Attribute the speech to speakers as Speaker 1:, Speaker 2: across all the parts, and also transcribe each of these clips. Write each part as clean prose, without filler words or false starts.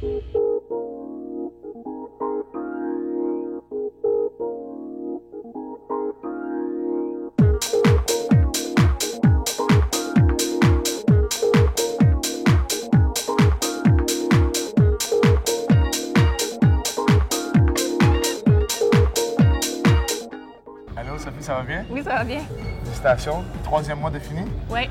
Speaker 1: Allô, Sophie, ça va bien?
Speaker 2: Oui, ça va bien.
Speaker 1: Félicitations. 3e mois de fini.
Speaker 2: Oui.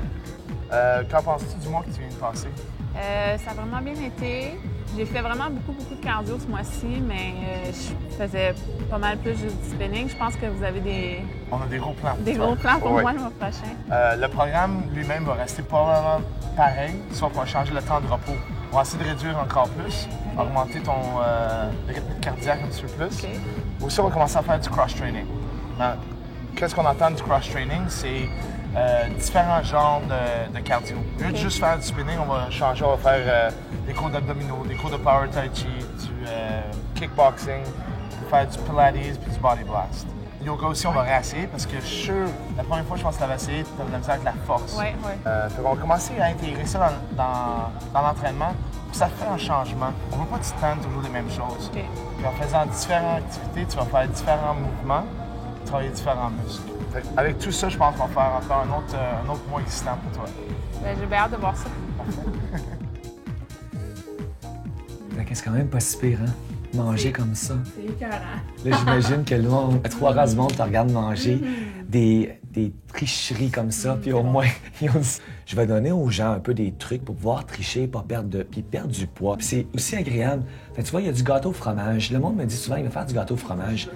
Speaker 1: Qu'en penses-tu du mois que tu viens de passer?
Speaker 2: Ça a vraiment bien été. J'ai fait vraiment beaucoup de cardio ce mois-ci, mais je faisais pas mal plus juste du spinning. Je pense que vous avez des
Speaker 1: On a des gros plans.
Speaker 2: gros plans pour
Speaker 1: Ouais.
Speaker 2: moi le mois prochain.
Speaker 1: Le programme lui-même va rester probablement pareil, sauf qu'on va changer le temps de repos. On va essayer de réduire encore plus, augmenter ton rythme cardiaque un petit peu plus.
Speaker 2: OK.
Speaker 1: Aussi, on va commencer à faire du cross-training. Qu'est-ce qu'on entend du cross-training? C'est différents genres de cardio. Au lieu de juste faire du spinning, on va changer, on va faire des cours d'abdominaux, des cours de power tai chi, du kickboxing, faire du pilates puis du body blast. Yoga aussi, on va réessayer parce que je suis sûr, la première fois, je pense que tu l'avais essayé, tu avais de la misère avec la force.
Speaker 2: Oui.
Speaker 1: On va commencer à intégrer ça dans l'entraînement, puis ça fait un changement. On ne veut pas que tu te toujours les mêmes choses.
Speaker 2: OK.
Speaker 1: Puis en faisant différentes activités, tu vas faire différents mouvements, travailler différents muscles. Avec tout ça, je pense qu'on va faire encore un autre mois existant pour toi.
Speaker 2: Ben, j'ai bien hâte de voir ça.
Speaker 3: C'est quand même pas si pire, hein? Manger comme ça.
Speaker 2: C'est écœurant.
Speaker 3: Là, j'imagine que là, à 3 races du monde te regarde manger des tricheries comme ça, puis au moins, ils ont dit, je vais donner aux gens un peu des trucs pour pouvoir tricher, pas perdre puis perdre du poids. Puis c'est aussi agréable. Fait que tu vois, il y a du gâteau au fromage. Le monde me dit souvent, il va faire du gâteau au fromage.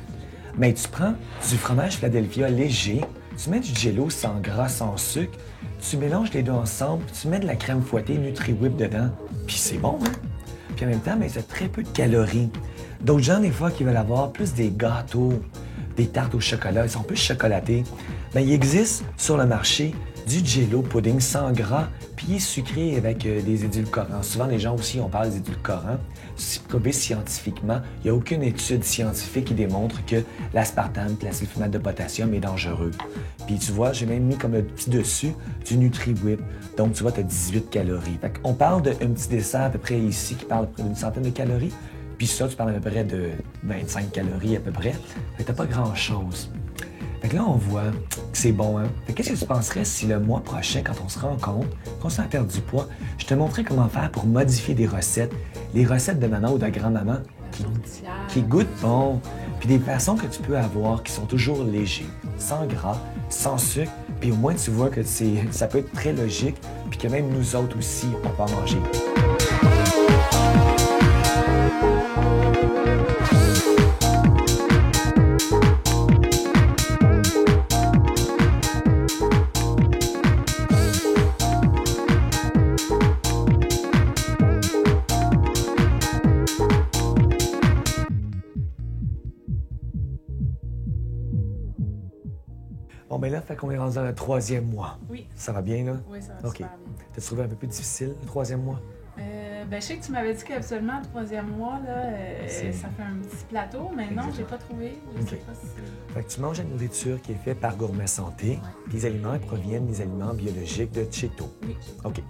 Speaker 3: Mais tu prends du fromage Philadelphia léger, tu mets du jello sans gras, sans sucre, tu mélanges les deux ensemble, puis tu mets de la crème fouettée Nutri-Whip dedans, puis c'est bon, hein? Puis en même temps, mais ça a très peu de calories. D'autres gens, des fois, qui veulent avoir plus des gâteaux, des tartes au chocolat, ils sont plus chocolatés. Bien, il existe sur le marché du jello pudding sans gras, puis il est sucré avec des édulcorants. Souvent, les gens aussi, on parle des édulcorants. C'est prouvé scientifiquement. Il n'y a aucune étude scientifique qui démontre que l'aspartame et la sulfonate de potassium est dangereux. Puis tu vois, j'ai même mis comme le petit dessus du Nutri-Whip. Donc, tu vois, tu as 18 calories. Fait qu'on parle d'un petit dessert à peu près ici qui parle d'une centaine de calories. Puis ça, tu parles à peu près de 25 calories à peu près. Fait que t'as pas grand-chose. Fait que là, on voit que c'est bon, hein? Fait que qu'est-ce que tu penserais si le mois prochain, quand on se rend compte qu'on s'en perd du poids, je te montrais comment faire pour modifier des recettes, les recettes de maman ou de grand-maman qui goûtent bon, puis des façons que tu peux avoir qui sont toujours légers, sans gras, sans sucre, puis au moins tu vois que ça peut être très logique, puis que même nous autres aussi, on peut en manger. Bon, ben là, fait qu'on est rendu dans le 3e mois.
Speaker 2: Oui.
Speaker 3: Ça va bien, là?
Speaker 2: Oui, ça va
Speaker 3: OK.
Speaker 2: super bien.
Speaker 3: T'as trouvé un peu plus difficile, le 3e mois?
Speaker 2: Ben, je sais que tu m'avais dit qu'habituellement, le 3e mois, là,
Speaker 3: C'est-
Speaker 2: ça fait un petit plateau, mais non, j'ai pas trouvé. Je sais pas si c'est...
Speaker 3: Fait que tu manges la nourriture qui est faite par Gourmet Santé, puis les aliments qui proviennent des aliments biologiques de Cheeto.
Speaker 2: Oui.
Speaker 3: OK.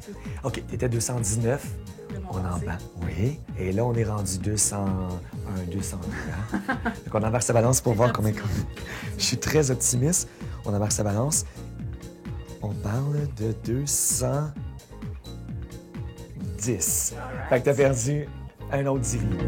Speaker 3: OK, t'étais 219,
Speaker 2: De mon
Speaker 3: on en
Speaker 2: passé.
Speaker 3: bat. Oui. Et là, on est rendu 201, 202. Hein? Donc, on embarque sa balance pour voir combien... Je suis très optimiste. On embarque sa balance. On parle de 210. Fait que t'as perdu un autre 10 livres.